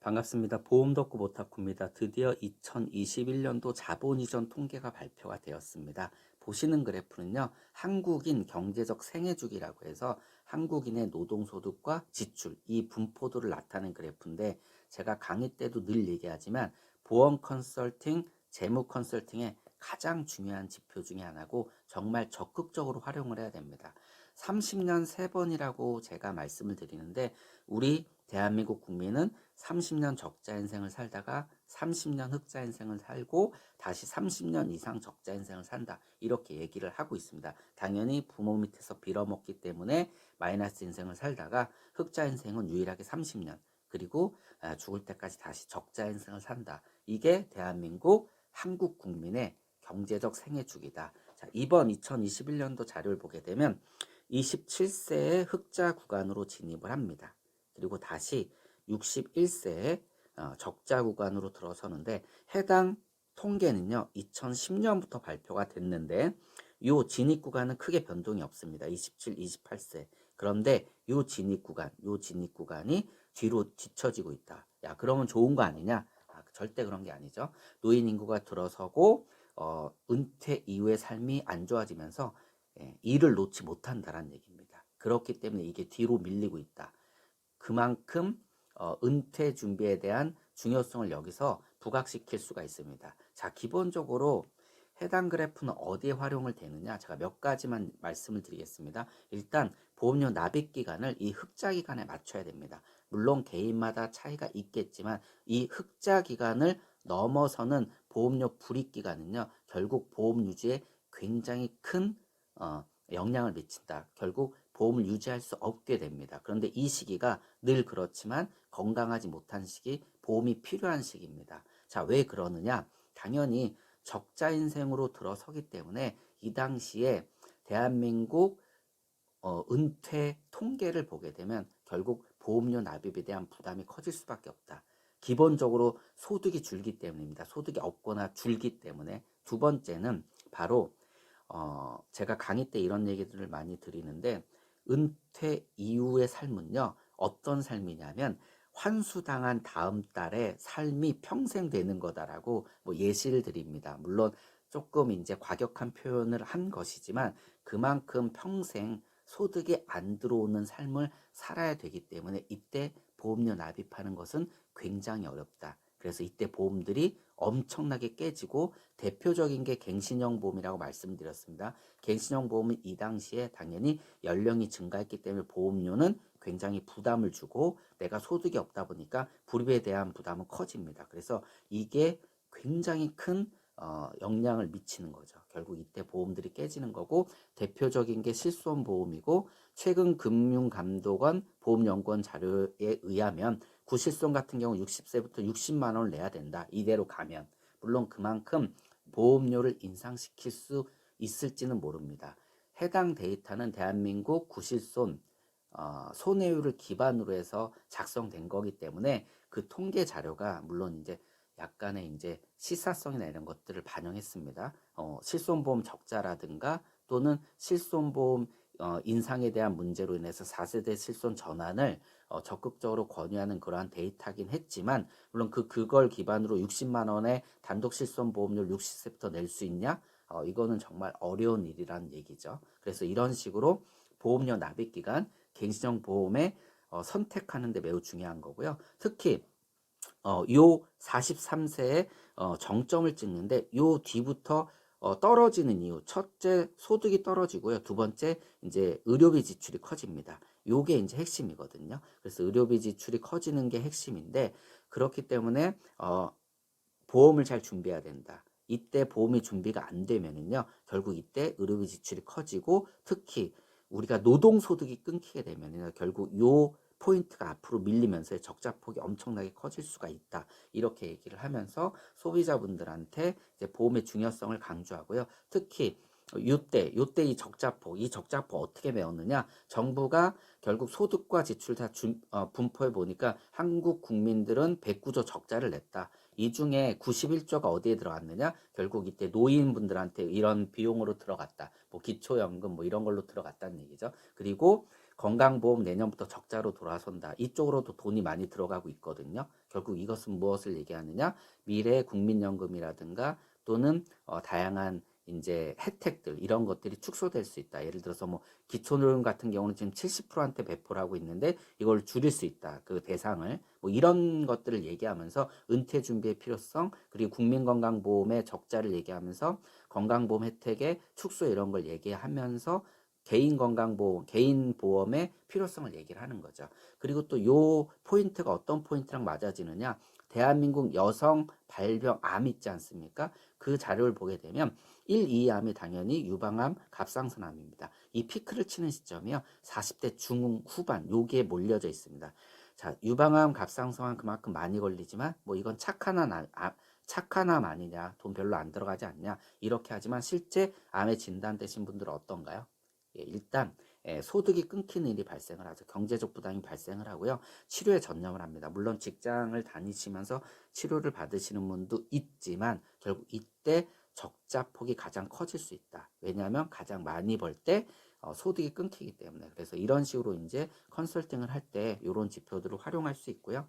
반갑습니다. 보험 덕후 모타쿠입니다. 드디어 2021년도 자본이전 통계가 발표가 되었습니다. 보시는 그래프는요, 한국인 경제적 생애주기라고 해서 한국인의 노동소득과 지출, 이 분포도를 나타낸 그래프인데, 제가 강의 때도 늘 얘기하지만 보험 컨설팅, 재무 컨설팅의 가장 중요한 지표 중에 하나고 정말 적극적으로 활용을 해야 됩니다. 30년 3번이라고 제가 말씀을 드리는데, 우리 대한민국 국민은 30년 적자 인생을 살다가 30년 흑자 인생을 살고 다시 30년 이상 적자 인생을 산다, 이렇게 얘기를 하고 있습니다. 당연히 부모 밑에서 빌어먹기 때문에 마이너스 인생을 살다가 흑자 인생은 유일하게 30년, 그리고 죽을 때까지 다시 적자 인생을 산다. 이게 대한민국 한국 국민의 경제적 생애 주기다. 자, 이번 2021년도 자료를 보게 되면 27세의 흑자 구간으로 진입을 합니다. 그리고 다시 61세에 적자 구간으로 들어서는데, 해당 통계는요 2010년부터 발표가 됐는데 이 진입 구간은 크게 변동이 없습니다. 27, 28세. 그런데 이 진입 구간이 뒤로 뒤처지고 있다. 야, 그러면 좋은 거 아니냐? 절대 그런 게 아니죠. 노인 인구가 들어서고 은퇴 이후의 삶이 안 좋아지면서 일을 놓지 못한다라는 얘기입니다. 그렇기 때문에 이게 뒤로 밀리고 있다. 그만큼 은퇴 준비에 대한 중요성을 여기서 부각시킬 수가 있습니다. 자, 기본적으로 해당 그래프는 어디에 활용을 되느냐, 제가 몇 가지만 말씀을 드리겠습니다. 일단 보험료 납입 기간을 이 흑자 기간에 맞춰야 됩니다. 물론 개인마다 차이가 있겠지만 이 흑자 기간을 넘어서는 보험료 불이익 기간은요 결국 보험 유지에 굉장히 큰 영향을 미친다. 결국 보험을 유지할 수 없게 됩니다. 그런데 이 시기가 늘 그렇지만 건강하지 못한 시기, 보험이 필요한 시기입니다. 자, 왜 그러느냐? 당연히 적자 인생으로 들어서기 때문에 이 당시에 대한민국 은퇴 통계를 보게 되면 결국 보험료 납입에 대한 부담이 커질 수밖에 없다. 기본적으로 소득이 줄기 때문입니다. 소득이 없거나 줄기 때문에. 두 번째는 바로 제가 강의 때 이런 얘기들을 많이 드리는데, 은퇴 이후의 삶은요 어떤 삶이냐면 환수당한 다음 달에 삶이 평생 되는 거다라고 뭐 예시를 드립니다. 물론 조금 이제 과격한 표현을 한 것이지만 그만큼 평생 소득이 안 들어오는 삶을 살아야 되기 때문에 이때 보험료 납입하는 것은 굉장히 어렵다. 그래서 이때 보험들이 엄청나게 깨지고, 대표적인 게 갱신형 보험이라고 말씀드렸습니다. 갱신형 보험은 이 당시에 당연히 연령이 증가했기 때문에 보험료는 굉장히 부담을 주고 내가 소득이 없다 보니까 불입에 대한 부담은 커집니다. 그래서 이게 굉장히 큰 영향을 미치는 거죠. 결국 이때 보험들이 깨지는 거고, 대표적인 게 실손 보험이고, 최근 금융감독원 보험연구원 자료에 의하면 구실손 같은 경우 60세부터 60만 원을 내야 된다. 이대로 가면. 물론 그만큼 보험료를 인상시킬 수 있을지는 모릅니다. 해당 데이터는 대한민국 구실손 손해율을 기반으로 해서 작성된 거기 때문에 그 통계 자료가 물론 이제 약간의 이제 시사성이나 이런 것들을 반영했습니다. 실손보험 적자라든가 또는 실손보험 인상에 대한 문제로 인해서 4세대 실손 전환을 적극적으로 권유하는 그러한 데이터긴 했지만, 물론 그걸 기반으로 60만 원의 단독 실손 보험료를 60세부터 낼 수 있냐? 이거는 정말 어려운 일이라는 얘기죠. 그래서 이런 식으로 보험료 납입 기간, 갱신형 보험에 선택하는 데 매우 중요한 거고요. 특히 요 43세에 정점을 찍는데 요 뒤부터 떨어지는 이유, 첫째 소득이 떨어지고요. 두 번째 이제 의료비 지출이 커집니다. 요게 이제 핵심이거든요. 그래서 의료비 지출이 커지는 게 핵심인데, 그렇기 때문에 보험을 잘 준비해야 된다. 이때 보험이 준비가 안 되면은요 결국 이때 의료비 지출이 커지고, 특히 우리가 노동소득이 끊기게 되면은 결국 요 포인트가 앞으로 밀리면서 적자폭이 엄청나게 커질 수가 있다. 이렇게 얘기를 하면서 소비자분들한테 이제 보험의 중요성을 강조하고요. 특히 요때 이 적자폭 어떻게 메웠느냐? 정부가 결국 소득과 지출 다 분포해 보니까 한국 국민들은 109조 적자를 냈다. 이 중에 91조가 어디에 들어갔느냐? 결국 이때 노인분들한테 이런 비용으로 들어갔다. 뭐 기초연금 뭐 이런 걸로 들어갔다는 얘기죠. 그리고 건강보험 내년부터 적자로 돌아선다. 이쪽으로도 돈이 많이 들어가고 있거든요. 결국 이것은 무엇을 얘기하느냐? 미래 국민연금이라든가 또는 다양한 이제 혜택들 이런 것들이 축소될 수 있다. 예를 들어서 뭐 기초노령 같은 경우는 지금 70%한테 배포를 하고 있는데 이걸 줄일 수 있다. 그 대상을 뭐 이런 것들을 얘기하면서 은퇴 준비의 필요성 그리고 국민건강보험의 적자를 얘기하면서 건강보험 혜택의 축소 이런 걸 얘기하면서 개인 건강보험, 개인 보험의 필요성을 얘기를 하는 거죠. 그리고 또 요 포인트가 어떤 포인트랑 맞아지느냐? 대한민국 여성 발병 암 있지 않습니까? 그 자료를 보게 되면 1, 2암이 당연히 유방암, 갑상선암입니다. 이 피크를 치는 시점이요. 40대 중후반 여기에 몰려져 있습니다. 자, 유방암, 갑상선암 그만큼 많이 걸리지만 뭐 이건 착한 암 아니냐, 돈 별로 안 들어가지 않냐 이렇게 하지만 실제 암에 진단되신 분들은 어떤가요? 예, 일단 소득이 끊기는 일이 발생을 하죠. 경제적 부담이 발생을 하고요. 치료에 전념을 합니다. 물론 직장을 다니시면서 치료를 받으시는 분도 있지만 결국 이때 적자폭이 가장 커질 수 있다. 왜냐하면 가장 많이 벌 때 소득이 끊기기 때문에. 그래서 이런 식으로 이제 컨설팅을 할 때 이런 지표들을 활용할 수 있고요.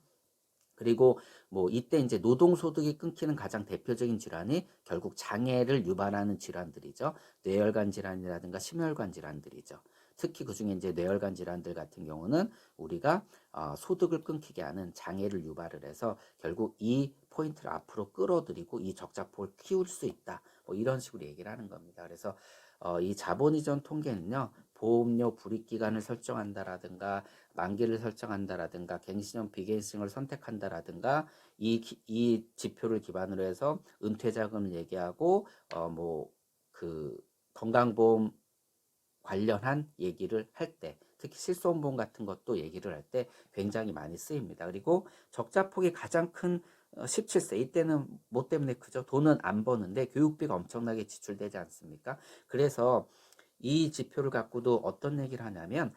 그리고 뭐 이때 이제 노동소득이 끊기는 가장 대표적인 질환이 결국 장애를 유발하는 질환들이죠. 뇌혈관 질환이라든가 심혈관 질환들이죠. 특히 그중에 이제 뇌혈관 질환들 같은 경우는 우리가 소득을 끊기게 하는 장애를 유발을 해서 결국 이 포인트를 앞으로 끌어들이고 이 적자폭을 키울 수 있다. 뭐 이런 식으로 얘기를 하는 겁니다. 그래서 이 자본 이전 통계는요. 보험료 불이익 기간을 설정한다라든가 만기를 설정한다라든가 갱신형 비갱신형을 선택한다라든가 이 지표를 기반으로 해서 은퇴 자금을 얘기하고 뭐 그 건강보험 관련한 얘기를 할 때 특히 실손보험 같은 것도 얘기를 할 때 굉장히 많이 쓰입니다. 그리고 적자폭이 가장 큰 17세 이때는 뭐 때문에 크죠? 돈은 안 버는데 교육비가 엄청나게 지출되지 않습니까? 그래서 이 지표를 갖고도 어떤 얘기를 하냐면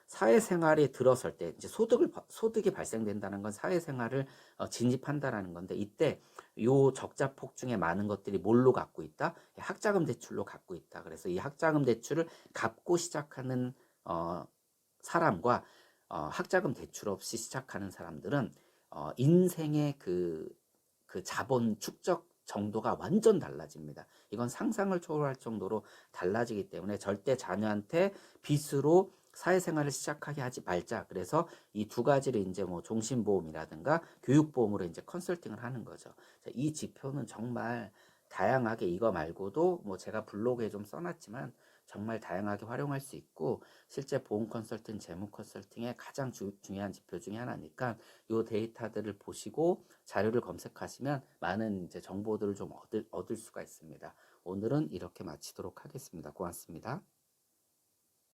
사회생활에 들어설 때 이제 소득이 발생된다는 건 사회생활을 진입한다라는 건데 이때 요 적자폭 중에 많은 것들이 뭘로 갖고 있다? 학자금 대출로 갖고 있다. 그래서 이 학자금 대출을 갚고 시작하는 사람과 학자금 대출 없이 시작하는 사람들은 인생의 그 자본 축적 정도가 완전 달라집니다. 이건 상상을 초월할 정도로 달라지기 때문에 절대 자녀한테 빚으로 사회생활을 시작하게 하지 말자. 그래서 이 두 가지를 이제 뭐 종신보험이라든가 교육보험으로 이제 컨설팅을 하는 거죠. 이 지표는 정말 다양하게 이거 말고도 뭐 제가 블로그에 좀 써놨지만 정말 다양하게 활용할 수 있고 실제 보험 컨설팅, 재무 컨설팅의 가장 중요한 지표 중에 하나니까 이 데이터들을 보시고 자료를 검색하시면 많은 이제 정보들을 좀 얻을 수가 있습니다. 오늘은 이렇게 마치도록 하겠습니다. 고맙습니다.